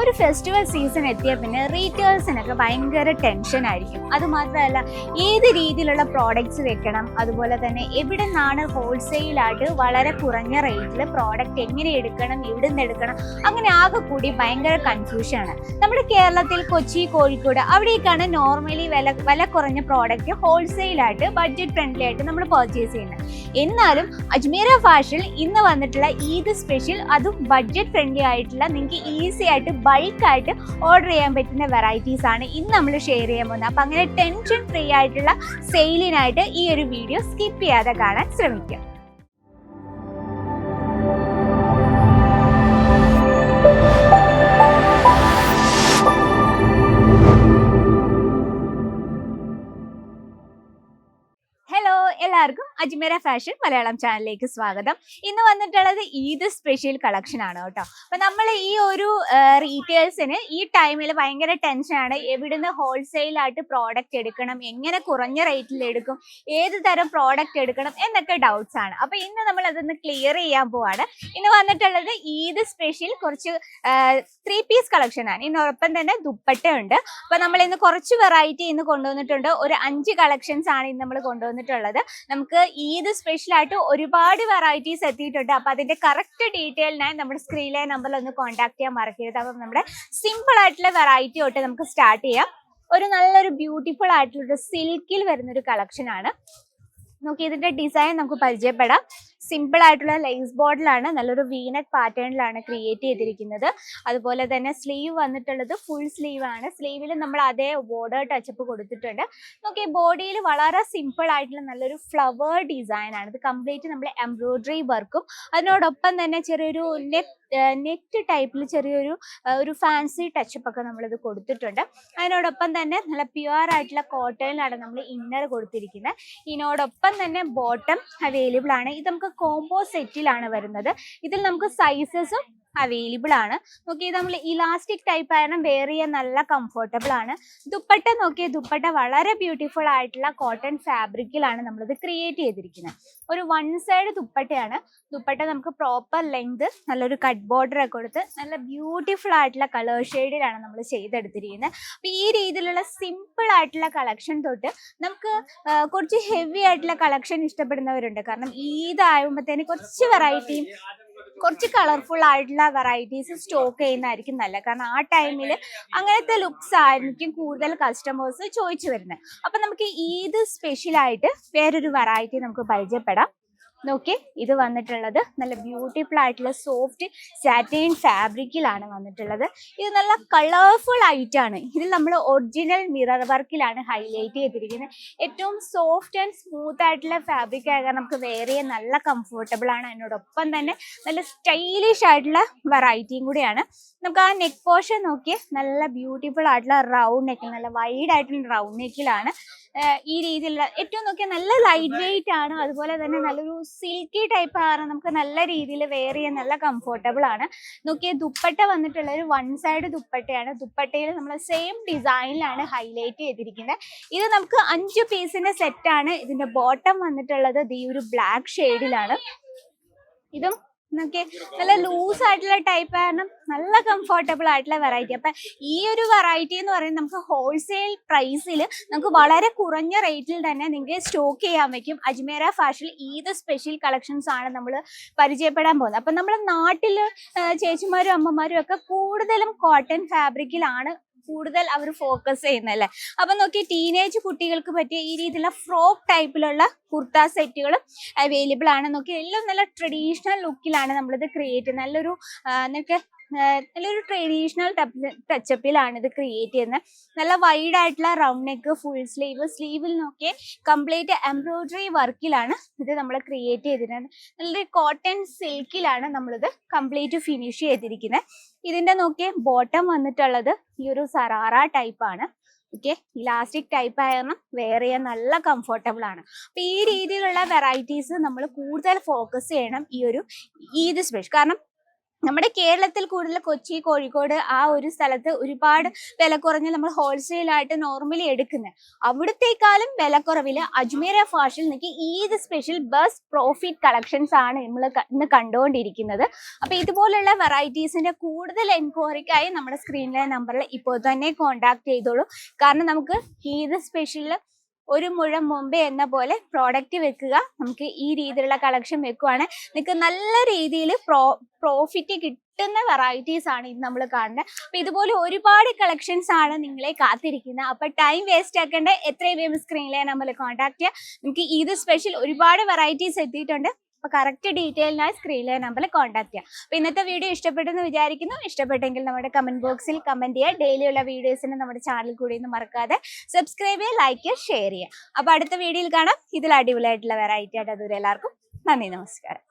ഒരു festival season എത്തിയ പിന്നെ റീറ്റെയിലേഴ്സിനൊക്കെ ഭയങ്കര ടെൻഷൻ ആയിരിക്കും. അതുമാത്രമല്ല ഏത് രീതിയിലുള്ള പ്രോഡക്ട്സ് വെക്കണം, അതുപോലെ തന്നെ എവിടെ നിന്നാണ് ഹോൾസെയിലായിട്ട് വളരെ കുറഞ്ഞ റേറ്റിൽ പ്രോഡക്റ്റ് എങ്ങനെ എടുക്കണം, എവിടെ നിന്ന് എടുക്കണം, അങ്ങനെ ആകെ കൂടി ഭയങ്കര കൺഫ്യൂഷനാണ്. നമ്മുടെ കേരളത്തിൽ കൊച്ചി, കോഴിക്കോട് അവിടേക്കാണ് നോർമലി വില കുറഞ്ഞ പ്രോഡക്റ്റ് ഹോൾസെയിലായിട്ട് ബഡ്ജറ്റ് ഫ്രണ്ട്ലി ആയിട്ട് നമ്മൾ പർച്ചേസ് ചെയ്യുന്നത്. എന്നാലും അജ്മീറ ഫാഷനിൽ ഇന്ന് വന്നിട്ടുള്ള ഈദ് സ്പെഷ്യൽ, അതും ബഡ്ജറ്റ് ഫ്രണ്ട്ലി ആയിട്ടുള്ള നിങ്ങൾക്ക് ഈസി ആയിട്ട് ബൾക്കായിട്ട് ഓർഡർ ചെയ്യാൻ പറ്റുന്ന വെറൈറ്റീസ് ആണ് ഇന്ന് നമ്മൾ ഷെയർ ചെയ്യാൻ പോകുന്നത്. അപ്പം അങ്ങനെ ടെൻഷൻ ഫ്രീ ആയിട്ടുള്ള സെയിലിനായിട്ട് ഈ ഒരു വീഡിയോ സ്കിപ്പ് ചെയ്യാതെ കാണാൻ ശ്രമിക്കുക. എല്ലാവർക്കും അജ്മീറ ഫാഷൻ മലയാളം ചാനലിലേക്ക് സ്വാഗതം. ഇന്ന് വന്നിട്ടുള്ളത് ഈദ് സ്പെഷ്യൽ കളക്ഷൻ ആണ് കേട്ടോ. അപ്പൊ നമ്മൾ ഈ ഒരു റീറ്റെയിൽസിന് ഈ ടൈമിൽ ഭയങ്കര ടെൻഷനാണ്. എവിടുന്ന് ഹോൾസെയിലായിട്ട് പ്രോഡക്റ്റ് എടുക്കണം, എങ്ങനെ കുറഞ്ഞ റേറ്റിൽ എടുക്കും, ഏത് തരം പ്രോഡക്റ്റ് എടുക്കണം എന്നൊക്കെ ഡൗട്ട്സ് ആണ്. അപ്പൊ ഇന്ന് നമ്മൾ അതൊന്ന് ക്ലിയർ ചെയ്യാൻ പോവാണ്. ഇന്ന് വന്നിട്ടുള്ളത് ഈദ് സ്പെഷ്യൽ കുറച്ച് 3 പീസ് കളക്ഷൻ ആണ്. ഇതിനൊപ്പം തന്നെ ദുപ്പട്ട ഉണ്ട്. അപ്പൊ നമ്മൾ ഇന്ന് കുറച്ച് വെറൈറ്റി ഇന്ന് കൊണ്ടുവന്നിട്ടുണ്ട്. ഒരു 5 കളക്ഷൻസ് ആണ് ഇന്ന് നമ്മൾ കൊണ്ടുവന്നിട്ടുള്ളത്. നമുക്ക് ഈദ് സ്പെഷ്യൽ ആയിട്ട് ഒരുപാട് വെറൈറ്റീസ് എത്തിയിട്ടുണ്ട്. അപ്പൊ അതിന്റെ കറക്റ്റ് ഡീറ്റെയിലിനായി നമ്മുടെ സ്ക്രീനിലെ നമ്പറിൽ ഒന്ന് കോൺടാക്ട് ചെയ്യാൻ മറക്കരുത്. അപ്പം നമ്മുടെ സിമ്പിൾ ആയിട്ടുള്ള വെറൈറ്റി തൊട്ട് നമുക്ക് സ്റ്റാർട്ട് ചെയ്യാം. ഒരു നല്ലൊരു ബ്യൂട്ടിഫുൾ ആയിട്ടുള്ള സിൽക്കിൽ വരുന്നൊരു കളക്ഷൻ ആണ്. നോക്കി ഇതിന്റെ ഡിസൈൻ നമുക്ക് പരിചയപ്പെടാം. സിമ്പിൾ ആയിട്ടുള്ള ലേസ് ബോർഡിലാണ്, നല്ലൊരു വീനറ്റ് പാറ്റേണിലാണ് ക്രിയേറ്റ് ചെയ്തിരിക്കുന്നത്. അതുപോലെ തന്നെ സ്ലീവ് വന്നിട്ടുള്ളത് ഫുൾ സ്ലീവ് ആണ്. സ്ലീവിൽ നമ്മൾ അതേ ബോർഡർ ടച്ചപ്പ് കൊടുത്തിട്ടുണ്ട്. നോക്കി ബോഡിയിൽ വളരെ സിമ്പിൾ ആയിട്ടുള്ള നല്ലൊരു ഫ്ലവർ ഡിസൈൻ ആണ്. ഇത് കംപ്ലീറ്റ് നമ്മൾ എംബ്രോയിഡറി വർക്കും അതിനോടൊപ്പം തന്നെ ചെറിയൊരു നെറ്റ് ടൈപ്പിൽ ചെറിയൊരു ഫാൻസി ടച്ചപ്പ് ഒക്കെ നമ്മളിത് കൊടുത്തിട്ടുണ്ട്. അതിനോടൊപ്പം തന്നെ നല്ല പ്യുവർ ആയിട്ടുള്ള കോട്ടണിലാണ് നമ്മൾ ഇന്നർ കൊടുത്തിരിക്കുന്നത്. ഇതിനോടൊപ്പം തന്നെ ബോട്ടം അവൈലബിൾ ആണ്. ഇത് നമുക്ക് കോംബോ സെറ്റിലാണ് വരുന്നത്. ഇതിൽ നമുക്ക് സൈസസും അവൈലബിൾ ആണ്. നോക്കി നമ്മൾ ഇലാസ്റ്റിക് ടൈപ്പ് ആയാലും വെയർ ചെയ്യാൻ നല്ല കംഫർട്ടബിൾ ആണ്. ദുപ്പട്ട നോക്കിയ ദുപ്പട്ട വളരെ ബ്യൂട്ടിഫുൾ ആയിട്ടുള്ള കോട്ടൺ ഫാബ്രിക്കിലാണ് നമ്മളിത് ക്രിയേറ്റ് ചെയ്തിരിക്കുന്നത്. ഒരു 1 സൈഡ് ദുപ്പട്ടയാണ്. ദുപ്പട്ട നമുക്ക് പ്രോപ്പർ ലെങ്ത്, നല്ലൊരു കട്ട് ബോർഡർ ഒക്കെ കൊടുത്ത് നല്ല ബ്യൂട്ടിഫുൾ ആയിട്ടുള്ള കളർ ഷെയ്ഡിലാണ് നമ്മൾ ചെയ്തെടുത്തിരിക്കുന്നത്. അപ്പൊ ഈ രീതിയിലുള്ള സിമ്പിൾ ആയിട്ടുള്ള കളക്ഷൻ തൊട്ട് നമുക്ക് കുറച്ച് ഹെവി ആയിട്ടുള്ള കളക്ഷൻ ഇഷ്ടപ്പെടുന്നവരുണ്ട്. കാരണം ഈദ് ആകുമ്പോഴത്തേന് കുറച്ച് വെറൈറ്റിയും കുറച്ച് കളർഫുൾ ആയിട്ടുള്ള വെറൈറ്റീസ് സ്റ്റോക്ക് ചെയ്യുന്നതായിരിക്കും നല്ലത്. കാരണം ആ ടൈമിൽ അങ്ങനത്തെ ലുക്സ് ആയിരിക്കും കൂടുതൽ കസ്റ്റമേഴ്സ് ചോദിച്ചു വരുന്നത്. അപ്പൊ നമുക്ക് ഈദ് സ്പെഷ്യൽ ആയിട്ട് വേറൊരു വെറൈറ്റി നമുക്ക് പരിചയപ്പെടാം. നോക്കി ഇത് വന്നിട്ടുള്ളത് നല്ല ബ്യൂട്ടിഫുൾ ആയിട്ടുള്ള സോഫ്റ്റ് സാറ്റൈൻ ഫാബ്രിക്കിലാണ് വന്നിട്ടുള്ളത്. ഇത് നല്ല കളർഫുൾ ആയിട്ടാണ്. ഇതിൽ നമ്മൾ ഒറിജിനൽ മിറർ വർക്കിലാണ് ഹൈലൈറ്റ് ചെയ്തിരിക്കുന്നത്. ഏറ്റവും സോഫ്റ്റ് ആൻഡ് സ്മൂത്ത് ആയിട്ടുള്ള ഫാബ്രിക് ആകാൻ നമുക്ക് വെയർ ചെയ്യാൻ നല്ല കംഫർട്ടബിൾ ആണ്. അതിനോടൊപ്പം തന്നെ നല്ല സ്റ്റൈലിഷ് ആയിട്ടുള്ള വെറൈറ്റിയും കൂടിയാണ്. നമുക്ക് ആ നെക്ക് പോർഷൻ നോക്കിയേ, നല്ല ബ്യൂട്ടിഫുൾ ആയിട്ടുള്ള റൗണ്ട് നെക്കിൽ, നല്ല വൈഡ് ആയിട്ടുള്ള റൗണ്ട് നെക്കിലാണ് ഈ രീതിയിലുള്ള ഏറ്റവും നോക്കിയാൽ നല്ല ലൈറ്റ് വെയിറ്റ് ആണ്. അതുപോലെ തന്നെ നല്ലൊരു സിൽക്കി ടൈപ്പ് ആണ്. നമുക്ക് നല്ല രീതിയിൽ വെയർ ചെയ്യാൻ നല്ല കംഫർട്ടബിൾ ആണ്. നോക്കിയ ദുപ്പട്ട വന്നിട്ടുള്ള ഒരു 1 സൈഡ് ദുപ്പട്ടയാണ്. ദുപ്പട്ടയിൽ നമ്മൾ സെയിം ഡിസൈനിലാണ് ഹൈലൈറ്റ് ചെയ്തിരിക്കുന്നത്. ഇത് നമുക്ക് 5 പീസിന്റെ സെറ്റാണ്. ഇതിന്റെ ബോട്ടം വന്നിട്ടുള്ളത് ഈ ഒരു ബ്ലാക്ക് ഷെയ്ഡിലാണ്. ഇതും നോക്കിയേ നല്ല ലൂസ് ആയിട്ടുള്ള ടൈപ്പ് കാരണം നല്ല കംഫർട്ടബിൾ ആയിട്ടുള്ള വെറൈറ്റി. അപ്പൊ ഈ ഒരു വെറൈറ്റി എന്ന് പറയുന്നത് നമുക്ക് ഹോൾസെയിൽ പ്രൈസിൽ നമുക്ക് വളരെ കുറഞ്ഞ റേറ്റിൽ തന്നെ നിങ്ങൾക്ക് സ്റ്റോക്ക് ചെയ്യാൻ പറ്റും. Ajmera fashion Eid special collections ആണ് നമ്മൾ പരിചയപ്പെടാൻ പോകുന്നത്. അപ്പൊ നമ്മുടെ നാട്ടിൽ ചേച്ചിമാരും അമ്മമാരും ഒക്കെ കൂടുതലും കോട്ടൺ ഫാബ്രിക്കിലാണ് കൂടുതൽ അവർ ഫോക്കസ് ചെയ്യുന്നല്ലേ. അപ്പൊ നോക്കി ടീനേജ് കുട്ടികൾക്ക് പറ്റിയ ഈ രീതിയിലുള്ള ഫ്രോക്ക് ടൈപ്പിലുള്ള കുർത്ത സെറ്റുകളും അവൈലബിൾ ആണ്. നോക്കി എല്ലാം നല്ല ട്രഡീഷണൽ ലുക്കിലാണ് നമ്മളിത് ക്രിയേറ്റ് ചെയ്യുന്നത്. നല്ലൊരു ട്രഡീഷണൽ ടച്ചപ്പിലാണ് ഇത് ക്രിയേറ്റ് ചെയ്യുന്നത്. നല്ല വൈഡ് ആയിട്ടുള്ള റൗണ്ട് നെക്ക്, ഫുൾ സ്ലീവ്. സ്ലീവിൽ നോക്കിയേ കംപ്ലീറ്റ് എംബ്രോയിഡറി വർക്കിലാണ് ഇത് നമ്മൾ ക്രിയേറ്റ് ചെയ്തിരിക്കുന്നത്. നല്ലൊരു കോട്ടൺ സിൽക്കിലാണ് നമ്മളിത് കംപ്ലീറ്റ് ഫിനിഷ് ചെയ്തിരിക്കുന്നത്. ഇതിന്റെ നോക്കിയേ ബോട്ടം വന്നിട്ടുള്ളത് ഈ ഒരു സറാറ ടൈപ്പ് ആണ്. ഓക്കെ, ഇലാസ്റ്റിക് ടൈപ്പ് ആയിരുന്നു, വെയർ ചെയ്യാൻ നല്ല കംഫർട്ടബിൾ ആണ്. അപ്പൊ ഈ രീതിയിലുള്ള വെറൈറ്റീസ് നമ്മൾ കൂടുതൽ ഫോക്കസ് ചെയ്യണം ഈ ഒരു ഈദ് സ്പെഷ്യൽ. കാരണം നമ്മുടെ കേരളത്തിൽ കൂടുതൽ കൊച്ചി, കോഴിക്കോട് ആ ഒരു സ്ഥലത്ത് ഒരുപാട് വില കുറഞ്ഞ് നമ്മൾ ഹോൾസെയിൽ ആയിട്ട് നോർമലി എടുക്കുന്നത്. അവിടത്തേക്കാളും വിലക്കുറവിൽ അജ്മീര ഫാഷൻ നിങ്ങൾക്ക് Eid special bus profit collections ആണ് നമ്മൾ ഇന്ന് കണ്ടുകൊണ്ടിരിക്കുന്നത്. അപ്പൊ ഇതുപോലുള്ള വെറൈറ്റീസിന്റെ കൂടുതൽ എൻക്വയറിക്കായി നമ്മുടെ സ്ക്രീനിലെ നമ്പറിൽ ഇപ്പോൾ തന്നെ കോൺടാക്ട് ചെയ്തോളൂ. കാരണം നമുക്ക് ഈദ് സ്പെഷ്യലിൽ ഒരു മുഴം മുമ്പേ എന്ന പോലെ പ്രോഡക്റ്റ് വെക്കുക. നമുക്ക് ഈ രീതിയിലുള്ള കളക്ഷൻ വെക്കുവാണ് നിങ്ങൾക്ക് നല്ല രീതിയിൽ പ്രോഫിറ്റ് കിട്ടുന്ന വെറൈറ്റീസ് ആണ് ഇത് നമ്മൾ കാണുന്നത്. അപ്പൊ ഇതുപോലെ ഒരുപാട് കളക്ഷൻസ് ആണ് നിങ്ങളെ കാത്തിരിക്കുന്നത്. അപ്പൊ ടൈം വേസ്റ്റ് ആക്കേണ്ട, എത്രയും വേഗം സ്ക്രീനിലെ നമ്പറിൽ കോൺടാക്ട് ചെയ്യുക. നമുക്ക് ഇത് സ്പെഷ്യൽ ഒരുപാട് വെറൈറ്റീസ് എത്തിയിട്ടുണ്ട്. അപ്പൊ കറക്റ്റ് ഡീറ്റെയിലിനായി സ്ക്രീനിലെ നമ്പറിൽ കോൺടാക്ട് ചെയ്യാം. അപ്പൊ ഇന്നത്തെ വീഡിയോ ഇഷ്ടപ്പെട്ടെന്ന് വിചാരിക്കുന്നു. ഇഷ്ടപ്പെട്ടെങ്കിൽ നമ്മുടെ കമന്റ് ബോക്സിൽ കമന്റ് ചെയ്യുക. ഡെയിലിയുള്ള വീഡിയോസിന് നമ്മുടെ ചാനൽ കൂടി ഒന്ന് മറക്കാതെ സബ്സ്ക്രൈബ് ചെയ്യുക, ലൈക്ക് ചെയ്യുക, ഷെയർ ചെയ്യുക. അപ്പൊ അടുത്ത വീഡിയോയിൽ കാണാം ഇതിൽ അടിപൊളിയായിട്ടുള്ള വെറൈറ്റി ആയിട്ട്. അതുവരെ എല്ലാവർക്കും നന്ദി, നമസ്കാരം.